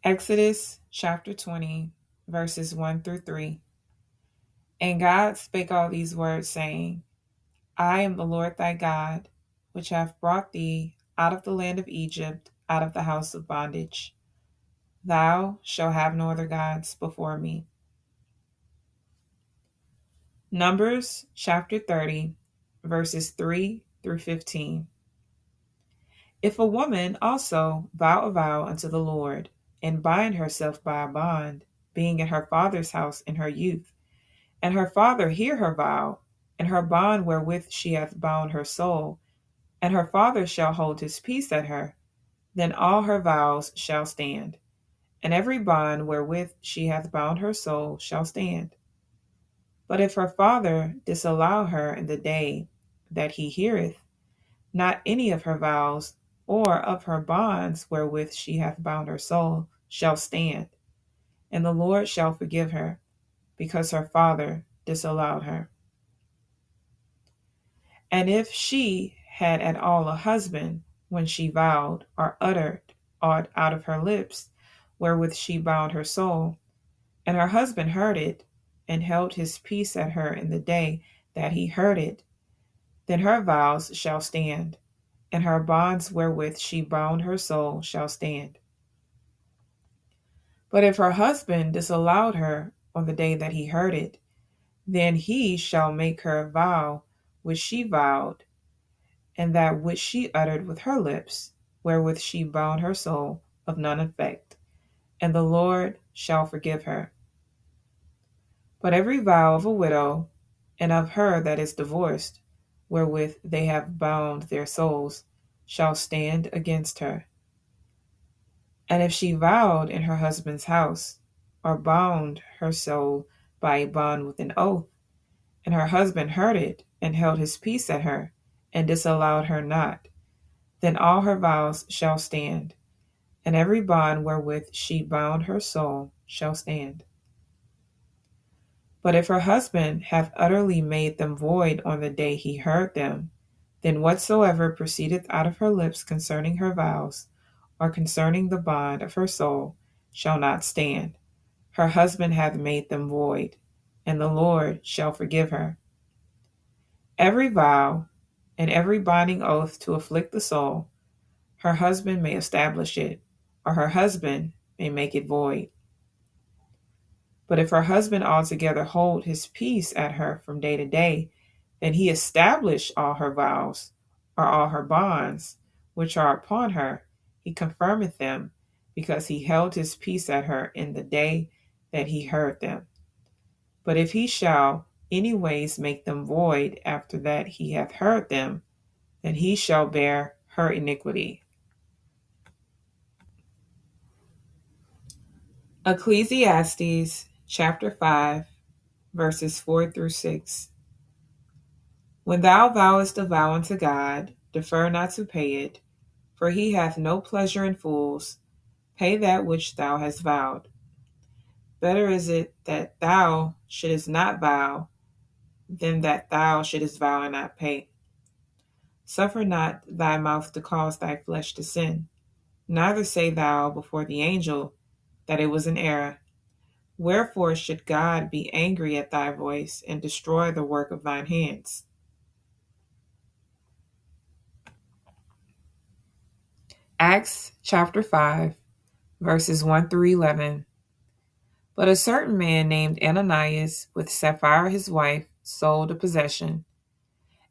Exodus chapter 20, verses 1 through 3. And God spake all these words, saying, I am the Lord thy God, which hath brought thee out of the land of Egypt, out of the house of bondage. Thou shalt have no other gods before me. Numbers chapter 30, verses 3 through 15. If a woman also vow a vow unto the Lord, and bind herself by a bond, being in her father's house in her youth, and her father hear her vow, and her bond wherewith she hath bound her soul, and her father shall hold his peace at her, then all her vows shall stand, and every bond wherewith she hath bound her soul shall stand. But if her father disallow her in the day that he heareth, not any of her vows or of her bonds wherewith she hath bound her soul shall stand, and the Lord shall forgive her, because her father disallowed her. And if she had at all a husband when she vowed, or uttered aught out of her lips, wherewith she bound her soul, and her husband heard it, and held his peace at her in the day that he heard it, then her vows shall stand, and her bonds wherewith she bound her soul shall stand. But if her husband disallowed her on the day that he heard it, then he shall make her a vow which she vowed, and that which she uttered with her lips, wherewith she bound her soul, of none effect, and the Lord shall forgive her. But every vow of a widow, and of her that is divorced, wherewith they have bound their souls, shall stand against her. And if she vowed in her husband's house, or bound her soul by a bond with an oath, and her husband heard it, and held his peace at her, and disallowed her not, then all her vows shall stand, and every bond wherewith she bound her soul shall stand. But if her husband hath utterly made them void on the day he heard them, then whatsoever proceedeth out of her lips concerning her vows, or concerning the bond of her soul, shall not stand. Her husband hath made them void, and the Lord shall forgive her. Every vow and every binding oath to afflict the soul, her husband may establish it, or her husband may make it void. But if her husband altogether hold his peace at her from day to day, then he establish all her vows, or all her bonds, which are upon her, he confirmeth them, because he held his peace at her in the day that he heard them. But if he shall any ways make them void after that he hath heard them, then he shall bear her iniquity. Ecclesiastes chapter 5, verses 4 through 6. When thou vowest a vow unto God, defer not to pay it, for he hath no pleasure in fools. Pay that which thou hast vowed. Better is it that thou shouldest not vow, than that thou shouldest vow and not pay. Suffer not thy mouth to cause thy flesh to sin. Neither say thou before the angel that it was an error. Wherefore should God be angry at thy voice, and destroy the work of thine hands? Acts chapter 5, verses 1 through 11. But a certain man named Ananias, with Sapphira his wife, sold a possession,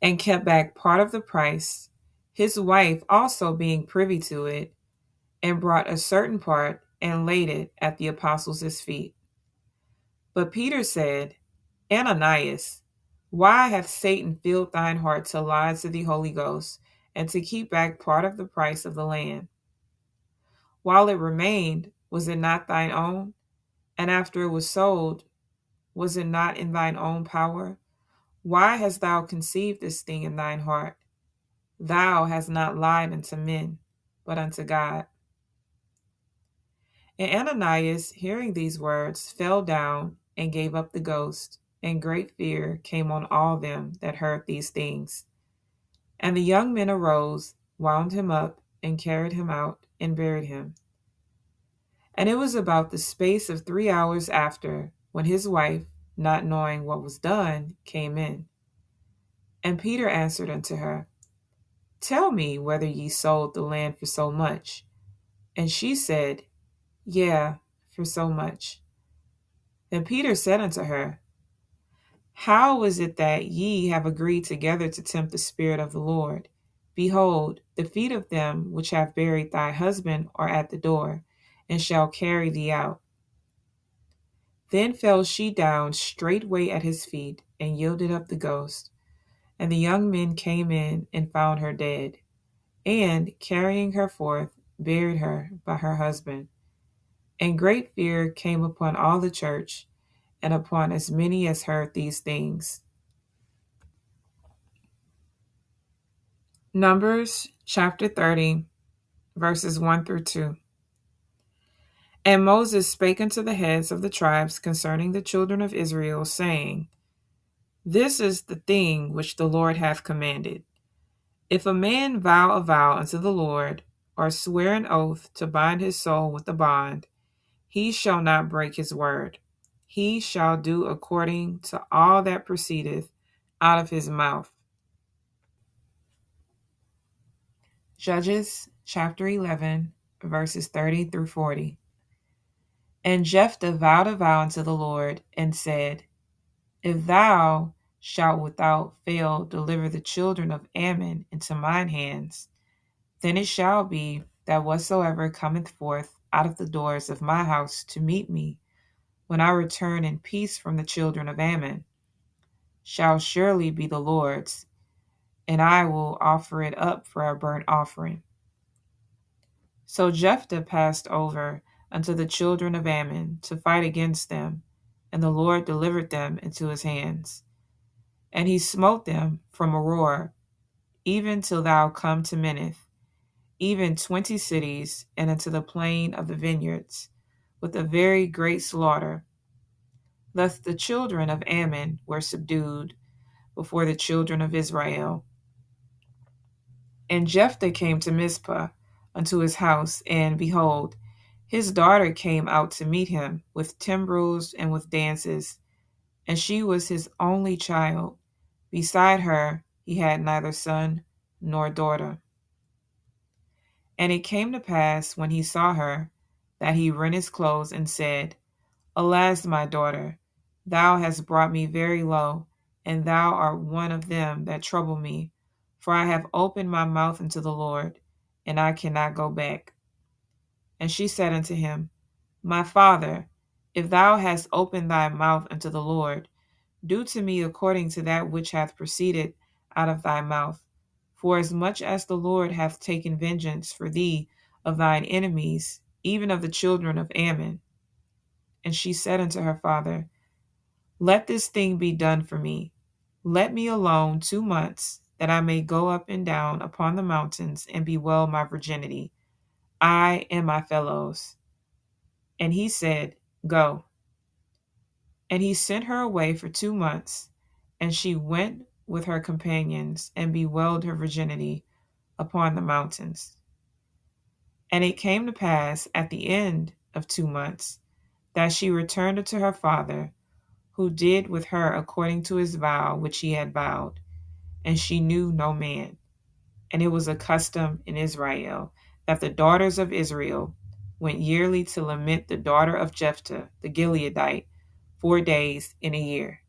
and kept back part of the price, his wife also being privy to it, and brought a certain part, and laid it at the apostles' feet. But Peter said, Ananias, why hath Satan filled thine heart to lie to the Holy Ghost, and to keep back part of the price of the land? While it remained, was it not thine own? And after it was sold, was it not in thine own power? Why hast thou conceived this thing in thine heart? Thou hast not lied unto men, but unto God. And Ananias, hearing these words, fell down and gave up the ghost, and great fear came on all them that heard these things. And the young men arose, wound him up, and carried him out, and buried him. And it was about the space of 3 hours after, when his wife, not knowing what was done, came in. And Peter answered unto her, Tell me whether ye sold the land for so much. And she said, Yea, for so much. Then Peter said unto her, How is it that ye have agreed together to tempt the Spirit of the Lord? Behold, the feet of them which have buried thy husband are at the door, and shall carry thee out. Then fell she down straightway at his feet, and yielded up the ghost. And the young men came in and found her dead, and, carrying her forth, buried her by her husband. And great fear came upon all the church, and upon as many as heard these things. Numbers chapter 30, verses 1 through 2. And Moses spake unto the heads of the tribes concerning the children of Israel, saying, This is the thing which the Lord hath commanded. If a man vow a vow unto the Lord, or swear an oath to bind his soul with a bond, he shall not break his word. He shall do according to all that proceedeth out of his mouth. Judges chapter 11, verses 30 through 40. And Jephthah vowed a vow unto the Lord, and said, If thou shalt without fail deliver the children of Ammon into mine hands, then it shall be that whatsoever cometh forth out of the doors of my house to meet me, when I return in peace from the children of Ammon, shall surely be the Lord's, and I will offer it up for a burnt offering. So Jephthah passed over unto the children of Ammon to fight against them, and the Lord delivered them into his hands. And he smote them from Aroer, even till thou come to Minnith, even 20 cities, and unto the plain of the vineyards, with a very great slaughter. Thus the children of Ammon were subdued before the children of Israel. And Jephthah came to Mizpah unto his house, and behold, his daughter came out to meet him with timbrels and with dances, and she was his only child. Beside her he had neither son nor daughter. And it came to pass, when he saw her, that he rent his clothes and said, Alas, my daughter, thou hast brought me very low, and thou art one of them that trouble me, for I have opened my mouth unto the Lord, and I cannot go back. And she said unto him, My father, if thou hast opened thy mouth unto the Lord, do to me according to that which hath proceeded out of thy mouth. For as much as the Lord hath taken vengeance for thee of thine enemies, even of the children of Ammon. And she said unto her father, Let this thing be done for me. Let me alone 2 months, that I may go up and down upon the mountains and bewail my virginity, I and my fellows. And he said, Go. And he sent her away for 2 months, and she went with her companions and bewailed her virginity upon the mountains. And it came to pass at the end of 2 months that she returned unto her father, who did with her according to his vow which he had vowed, and she knew no man. And it was a custom in Israel that the daughters of Israel went yearly to lament the daughter of Jephthah the Gileadite 4 days in a year.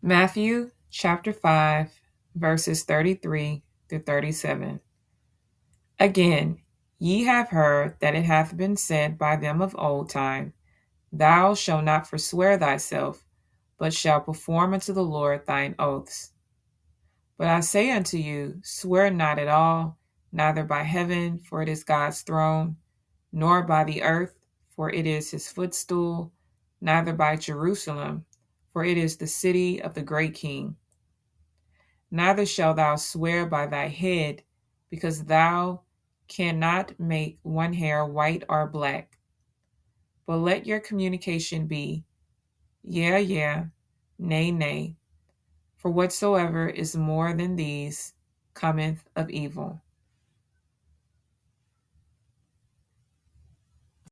Matthew chapter 5, verses 33 through 37. Again, ye have heard that it hath been said by them of old time, Thou shalt not forswear thyself, but shalt perform unto the Lord thine oaths. But I say unto you, swear not at all, neither by heaven, for it is God's throne, nor by the earth, for it is his footstool, neither by Jerusalem, for it is the city of the great King. Neither shalt thou swear by thy head, because thou cannot make one hair white or black. But let your communication be, Yea, yea, nay, nay. For whatsoever is more than these cometh of evil.